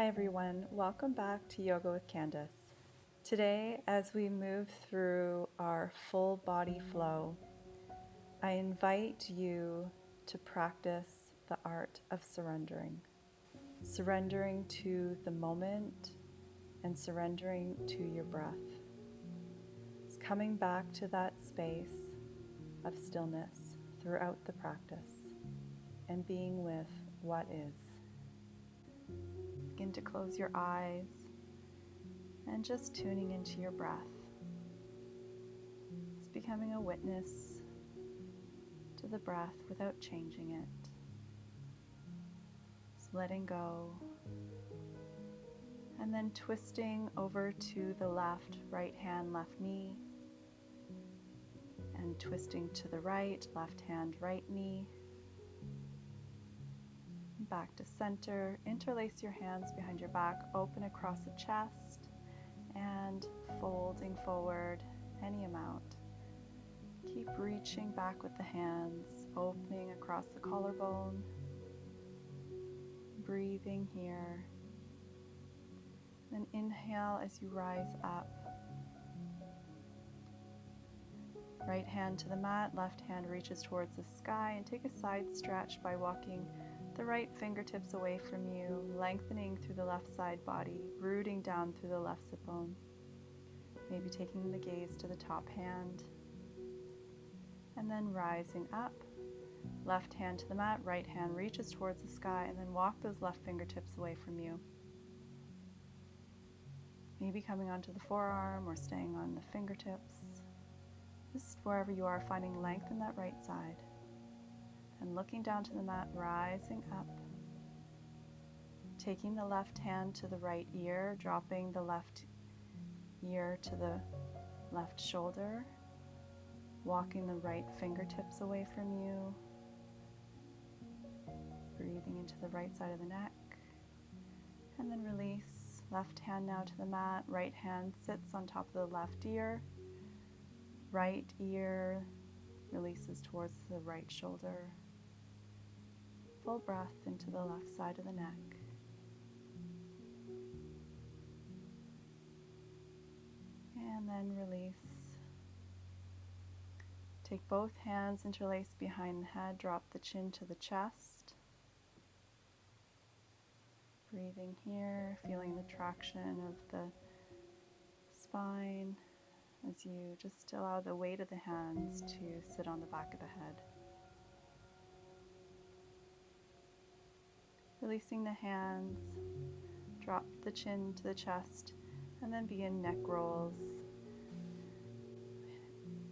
Hi everyone, welcome back to Yoga with Candise. Today, as we move through our full body flow, I invite you to practice the art of surrendering. Surrendering to the moment and surrendering to your breath. It's coming back to that space of stillness throughout the practice and being with what is. Begin to close your eyes and just tuning into your breath. It's becoming a witness to the breath without changing it. Just letting go and then twisting over to the left, right hand, left knee, and twisting to the right, left hand, right knee. Back to center. Interlace your hands behind your back, open across the chest, and folding forward any amount. Keep reaching back with the hands, opening across the collarbone, breathing here. Then inhale as you rise up. Right hand to the mat, left hand reaches towards the sky, and take a side stretch by walking the right fingertips away from you, lengthening through the left side body, rooting down through the left sit bone. Maybe taking the gaze to the top hand, and then rising up. Left hand to the mat, right hand reaches towards the sky, and then walk those left fingertips away from you. Maybe coming onto the forearm or staying on the fingertips. Just wherever you are, finding length in that right side. And looking down to the mat, rising up. Taking the left hand to the right ear, dropping the left ear to the left shoulder. Walking the right fingertips away from you. Breathing into the right side of the neck. And then release. Left hand now to the mat. Right hand sits on top of the left ear. Right ear releases towards the right shoulder. Full breath into the left side of the neck. And then release. Take both hands, interlace behind the head, drop the chin to the chest. Breathing here, feeling the traction of the spine as you just allow the weight of the hands to sit on the back of the head. Releasing the hands, drop the chin to the chest, and then begin neck rolls.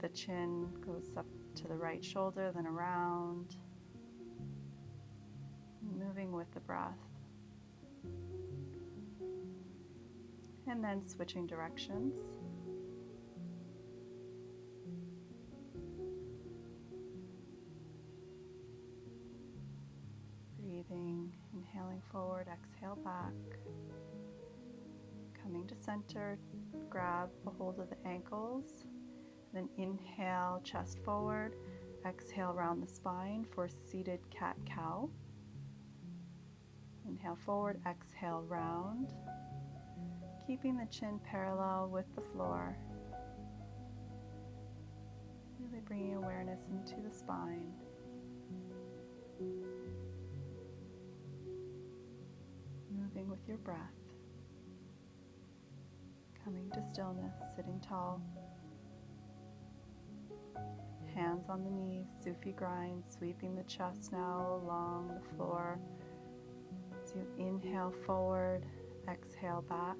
The chin goes up to the right shoulder, then around, moving with the breath. And then switching directions. Breathing, inhaling forward, exhale back. Coming to center, grab a hold of the ankles. Then inhale, chest forward. Exhale, round the spine for seated cat-cow. Inhale forward, exhale, round. Keeping the chin parallel with the floor. Really bringing awareness into the spine. Moving with your breath. Coming to stillness, sitting tall. Hands on the knees, Sufi grind, sweeping the chest now along the floor. As you inhale forward, exhale back.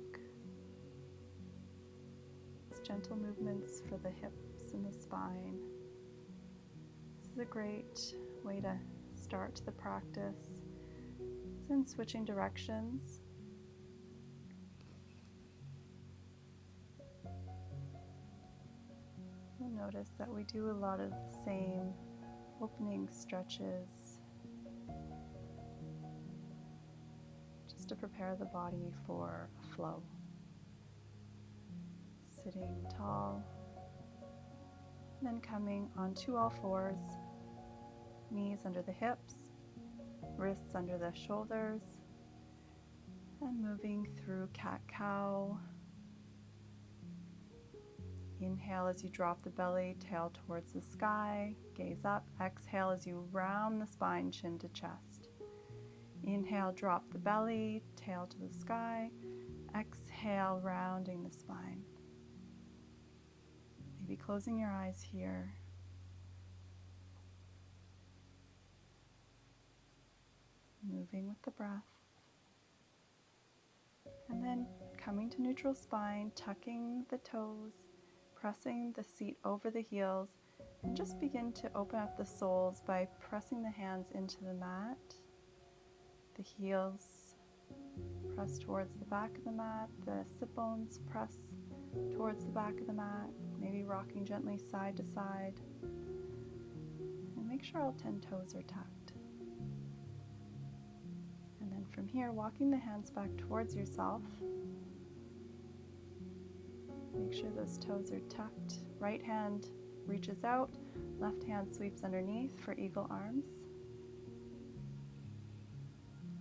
Just gentle movements for the hips and the spine. This is a great way to start the practice. Then switching directions. You'll notice that we do a lot of the same opening stretches just to prepare the body for a flow. Sitting tall, then coming onto all fours, knees under the hips, wrists under the shoulders, And moving through cat-cow. Inhale as you drop the belly, tail towards the sky, gaze up. Exhale as you round the spine, chin to chest. Inhale, drop the belly, tail to the sky. Exhale, rounding the spine. Maybe closing your eyes here. Moving with the breath. And then coming to neutral spine, tucking the toes, pressing the seat over the heels, and just begin to open up the soles by pressing the hands into the mat. The heels press towards the back of the mat, the sit bones press towards the back of the mat, maybe rocking gently side to side. And make sure all 10 toes are tucked. And then from here, walking the hands back towards yourself. Make sure those toes are tucked. Right hand reaches out, left hand sweeps underneath for eagle arms.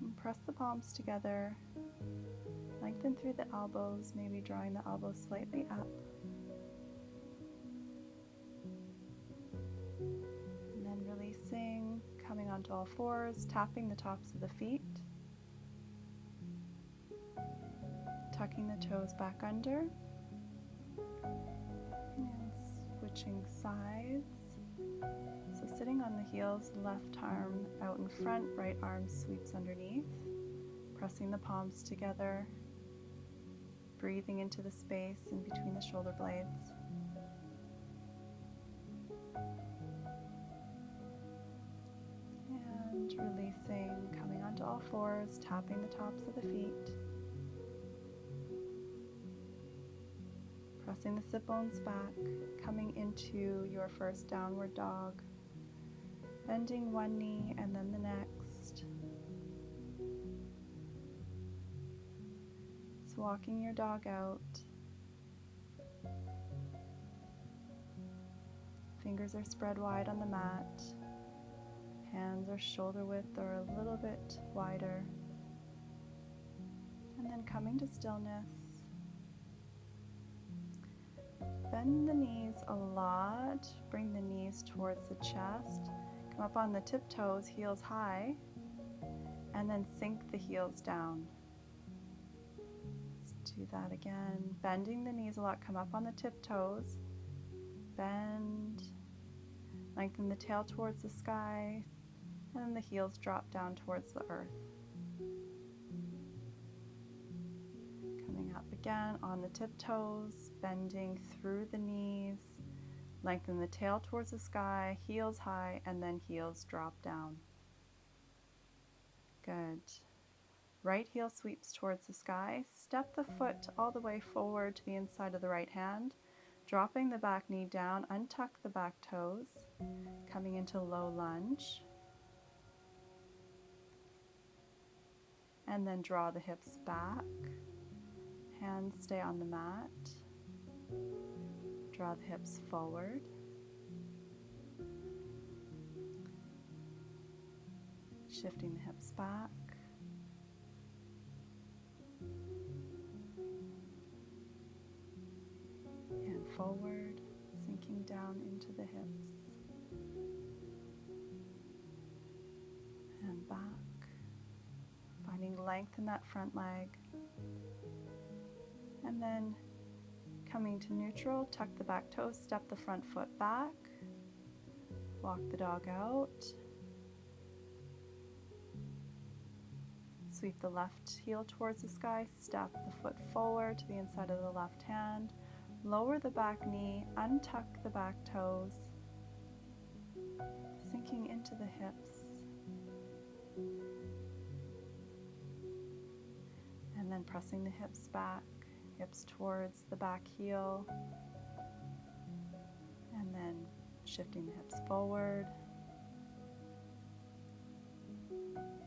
And press the palms together. Lengthen through the elbows, maybe drawing the elbows slightly up. And then releasing, coming onto all fours, tapping the tops of the feet. Tucking the toes back under. And switching sides. So sitting on the heels, left arm out in front, right arm sweeps underneath. Pressing the palms together. Breathing into the space in between the shoulder blades. And releasing, coming onto all fours, tapping the tops of the feet. Pressing the sit bones back, coming into your first downward dog. Bending one knee and then the next. So walking your dog out. Fingers are spread wide on the mat. Hands are shoulder width or a little bit wider. And then coming to stillness. Bend the knees a lot. Bring the knees towards the chest. Come up on the tiptoes, heels high. And then sink the heels down. Let's do that again. Bending the knees a lot. Come up on the tiptoes. Bend. Lengthen the tail towards the sky. And then the heels drop down towards the earth. Coming up again on the tiptoes, bending through the knees, lengthen the tail towards the sky, heels high, and then heels drop down. Good. Right heel sweeps towards the sky. Step the foot all the way forward to the inside of the right hand, dropping the back knee down, untuck the back toes, coming into low lunge. And then draw the hips back. Hands stay on the mat. Draw the hips forward. Shifting the hips back. And forward, sinking down into the hips. And back. Finding length in that front leg. And then coming to neutral, tuck the back toes, step the front foot back, walk the dog out, sweep the left heel towards the sky, step the foot forward to the inside of the left hand, lower the back knee, untuck the back toes, sinking into the hips. And then pressing the hips back, hips towards the back heel, and then shifting the hips forward,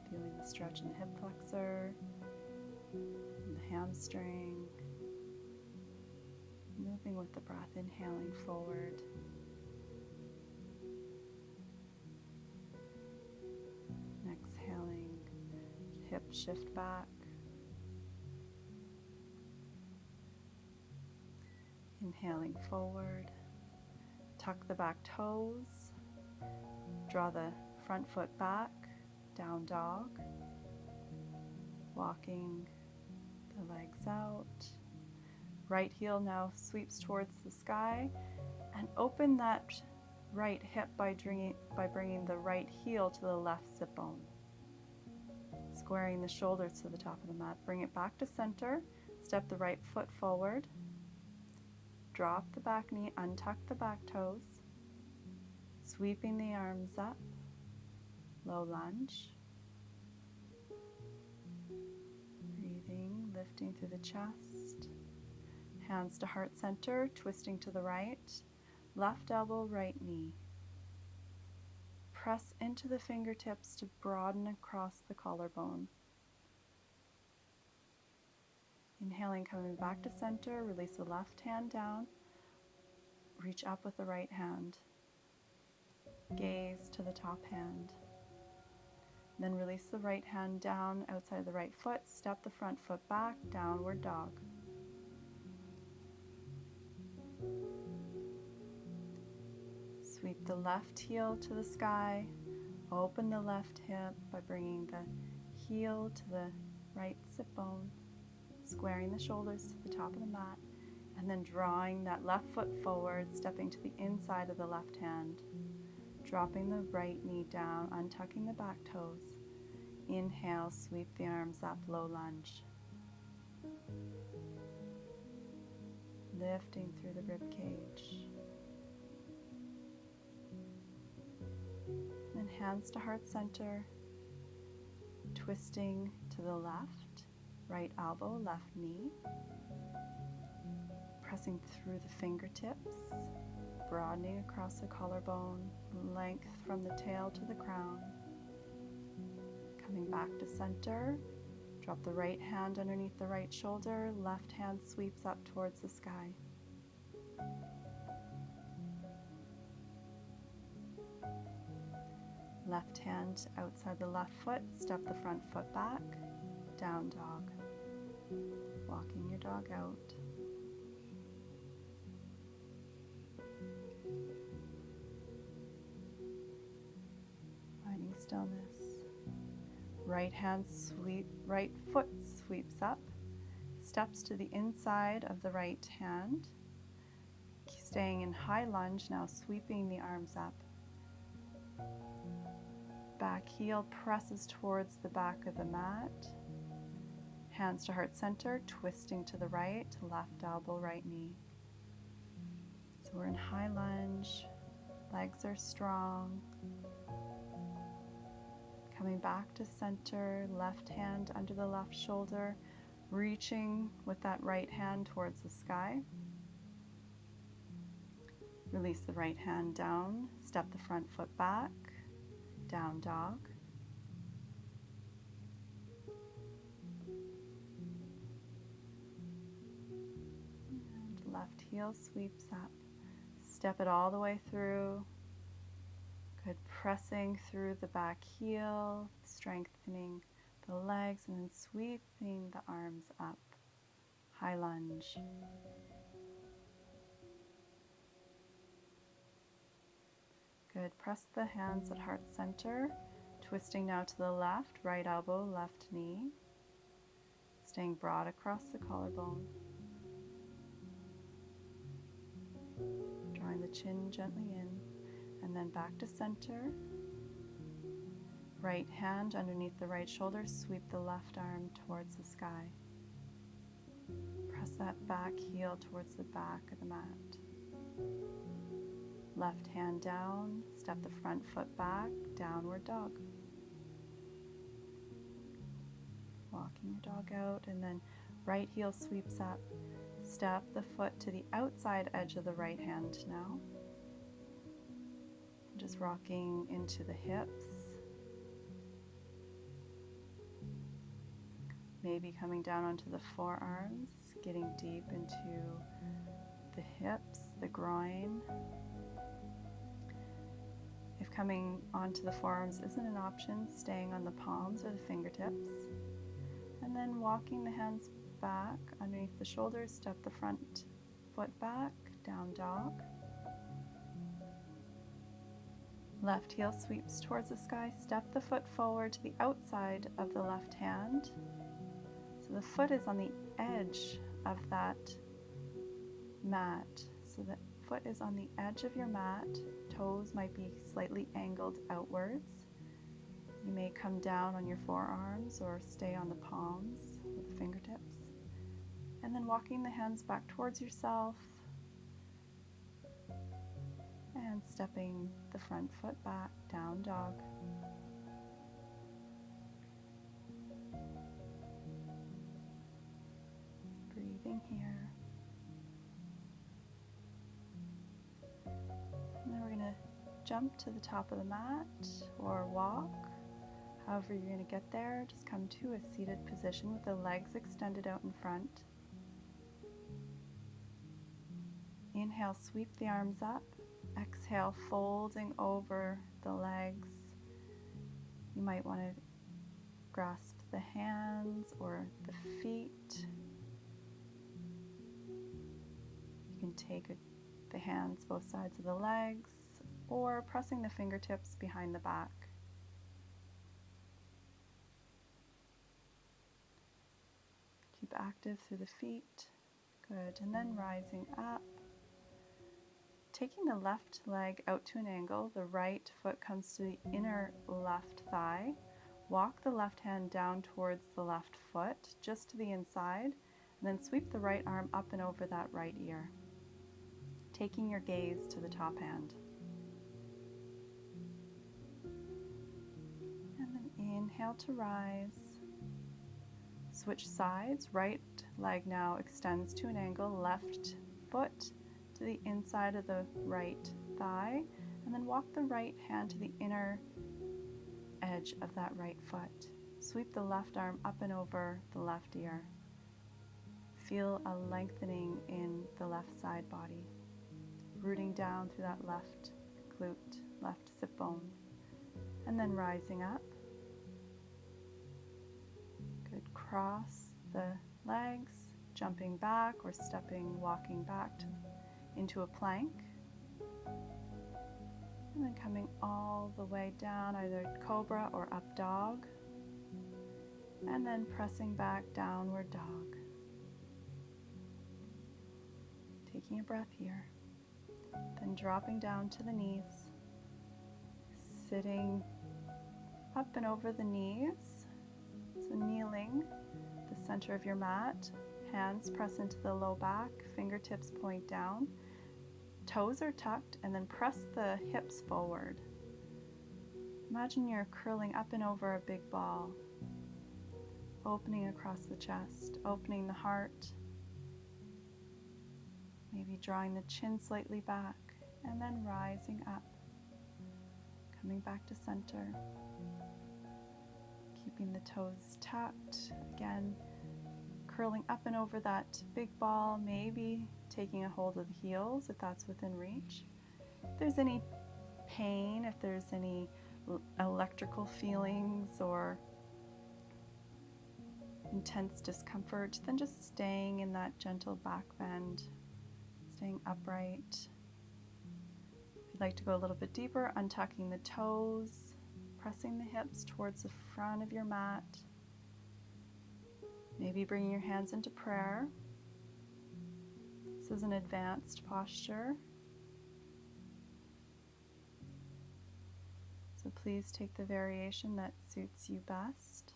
feeling the stretch in the hip flexor, and the hamstring, moving with the breath, inhaling forward, and exhaling, hip shift back, and then back. Finding length in that front leg. And then coming to neutral, tuck the back toes, step the front foot back, walk the dog out, sweep the left heel towards the sky, step the foot forward to the inside of the left hand, lower the back knee, untuck the back toes, sinking into the hips. And then pressing the hips back, hips towards the back heel, and then shifting the hips forward, Inhaling forward, tuck the back toes, draw the front foot back, down dog, walking the legs out. Right heel now sweeps towards the sky, and open that right hip by bringing the right heel to the left sit bone. Squaring the shoulders to the top of the mat. Bring it back to center. Step the right foot forward. Drop the back knee, untuck the back toes. Sweeping the arms up. Low lunge. Breathing, lifting through the chest. Hands to heart center, twisting to the right. Left elbow, right knee. Press into the fingertips to broaden across the collarbone. Inhaling, coming back to center, release the left hand down. Reach up with the right hand. Gaze to the top hand. Then release the right hand down outside the right foot. Step the front foot back, downward dog. Sweep the left heel to the sky. Open the left hip by bringing the heel to the right sit bone. Squaring the shoulders to the top of the mat. And then drawing that left foot forward, stepping to the inside of the left hand. Dropping the right knee down, untucking the back toes. Inhale, sweep the arms up, low lunge. Lifting through the rib cage. And hands to heart center. Twisting to the left, right elbow, left knee. Pressing through the fingertips. Broadening across the collarbone, length from the tail to the crown. Coming back to center, drop the right hand underneath the right shoulder, left hand sweeps up towards the sky. Left hand outside the left foot, step the front foot back, down dog. Walking your dog out. Finding stillness. Right hand right foot sweeps up, steps to the inside of the right hand, staying in high lunge, now sweeping the arms up. Back heel presses towards the back of the mat. Hands to heart center, twisting to the right, left elbow, right knee. So we're in high lunge, legs are strong. Coming back to center, left hand under the left shoulder, reaching with that right hand towards the sky. Release the right hand down, step the front foot back, down dog. And left heel sweeps up. Step it all the way through. Good, pressing through the back heel, strengthening the legs, and then sweeping the arms up. High lunge. Good, press the hands at heart center, twisting now to the left, right elbow, left knee, staying broad across the collarbone. Drawing the chin gently in. And then back to center. Right hand underneath the right shoulder, sweep the left arm towards the sky. Press that back heel towards the back of the mat. Left hand down, step the front foot back, downward dog. Walking your dog out, and then right heel sweeps up. Step the foot to the outside edge of the right hand now. Just rocking into the hips. Maybe coming down onto the forearms, getting deep into the hips, the groin. If coming onto the forearms isn't an option, staying on the palms or the fingertips. And then walking the hands back underneath the shoulders, step the front foot back, down dog. Left heel sweeps towards the sky. Step the foot forward to the outside of the left hand. So the foot is on the edge of that mat. So the foot is on the edge of your mat. Toes might be slightly angled outwards. You may come down on your forearms or stay on the palms with the fingertips. And then walking the hands back towards yourself and stepping the front foot back, down dog. Breathing here. And then we're going to jump to the top of the mat or walk. However you're going to get there, just come to a seated position with the legs extended out in front. Inhale, sweep the arms up. Exhale, folding over the legs. You might want to grasp the hands or the feet. You can take the hands both sides of the legs or pressing the fingertips behind the back. Keep active through the feet. Good. And then rising up. Taking the left leg out to an angle, the right foot comes to the inner left thigh. Walk the left hand down towards the left foot, just to the inside, and then sweep the right arm up and over that right ear, taking your gaze to the top hand. And then inhale to rise. Switch sides. Right leg now extends to an angle, left foot to the inside of the right thigh, and then walk the right hand to the inner edge of that right foot. Sweep the left arm up and over the left ear. Feel a lengthening in the left side body, rooting down through that left glute, left sit bone, and then rising up. Good. Cross the legs, jumping back or walking back into a plank. And then coming all the way down, either cobra or up dog. And then pressing back, downward dog. Taking a breath here. Then dropping down to the knees. Sitting up and over the knees. So kneeling, the center of your mat. Hands press into the low back, fingertips point down. Toes are tucked, and then press the hips forward. Imagine you're curling up and over a big ball, opening across the chest, opening the heart, maybe drawing the chin slightly back, and then rising up, coming back to center, keeping the toes tucked, again, curling up and over that big ball, maybe taking a hold of the heels if that's within reach. If there's any pain, if there's any electrical feelings or intense discomfort, then just staying in that gentle back bend, staying upright. If you'd like to go a little bit deeper, untucking the toes, pressing the hips towards the front of your mat. Maybe bringing your hands into prayer. This is an advanced posture. So please take the variation that suits you best.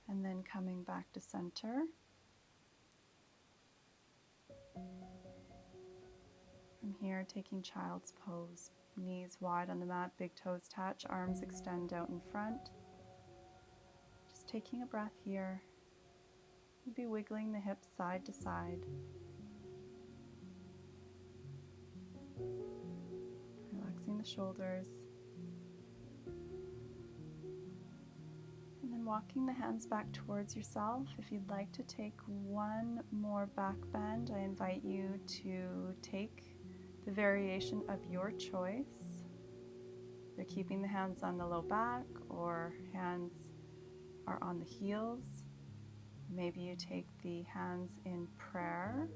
And then coming back to center. From here, taking child's pose. Knees wide on the mat, big toes touch, arms extend out in front. Just taking a breath here. Maybe wiggling the hips side to side. Relaxing the shoulders. And then walking the hands back towards yourself. If you'd like to take one more back bend, I invite you to take the variation of your choice. You're keeping the hands on the low back or hands are on the heels. Maybe you take the hands in prayer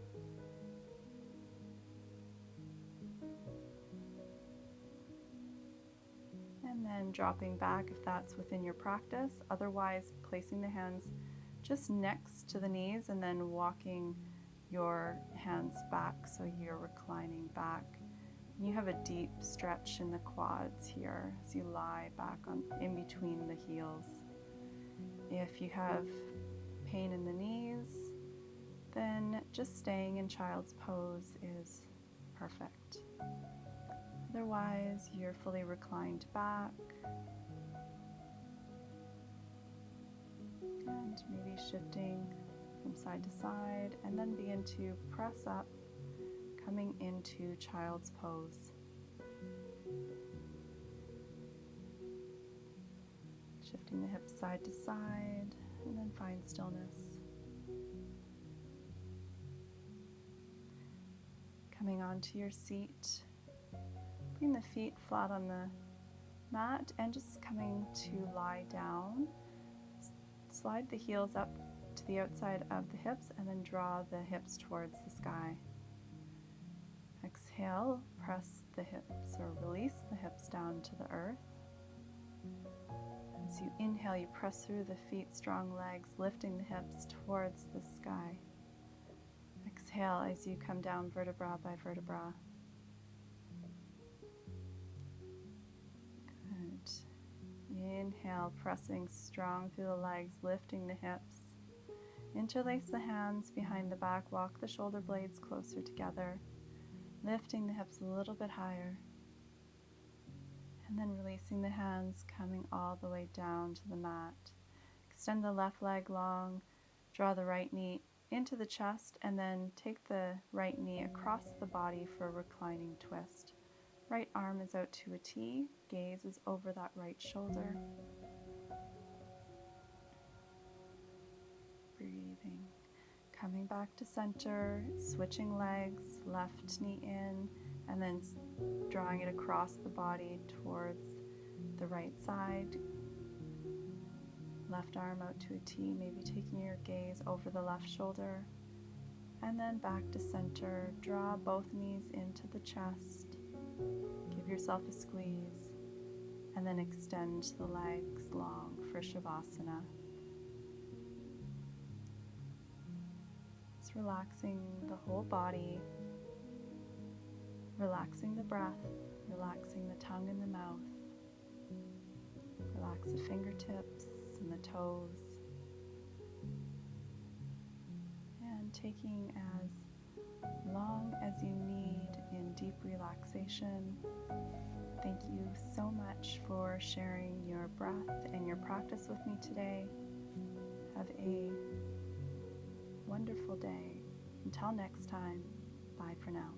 And then dropping back if that's within your practice. Otherwise, placing the hands just next to the knees and then walking your hands back so you're reclining back. And you have a deep stretch in the quads here as you lie back in between the heels. If you have pain in the knees, then just staying in child's pose is perfect. Otherwise, you're fully reclined back and maybe shifting from side to side, and then begin to press up, coming into child's pose. Shifting the hips side to side, and then find stillness. Coming onto your seat, putting the feet flat on the mat and just coming to lie down. Slide the heels up to the outside of the hips and then draw the hips towards the sky. Exhale, press the hips or release the hips down to the earth. As you inhale, you press through the feet, strong legs, lifting the hips towards the sky. Exhale as you come down vertebra by vertebra. Good. Inhale, pressing strong through the legs, lifting the hips. Interlace the hands behind the back, walk the shoulder blades closer together, lifting the hips a little bit higher. And then releasing the hands, coming all the way down to the mat. Extend the left leg long, draw the right knee into the chest, and then take the right knee across the body for a reclining twist. Right arm is out to a T, gaze is over that right shoulder. Breathing. Coming back to center, switching legs, left knee in, and then drawing it across the body towards the right side. Left arm out to a T, maybe taking your gaze over the left shoulder. And then back to center, draw both knees into the chest. Give yourself a squeeze, and then extend the legs long for Shavasana. It's relaxing the whole body, relaxing the breath, relaxing the tongue and the mouth. Relax the fingertips and the toes. And taking as long as you need in deep relaxation. Thank you so much for sharing your breath and your practice with me today. Have a wonderful day. Until next time, bye for now.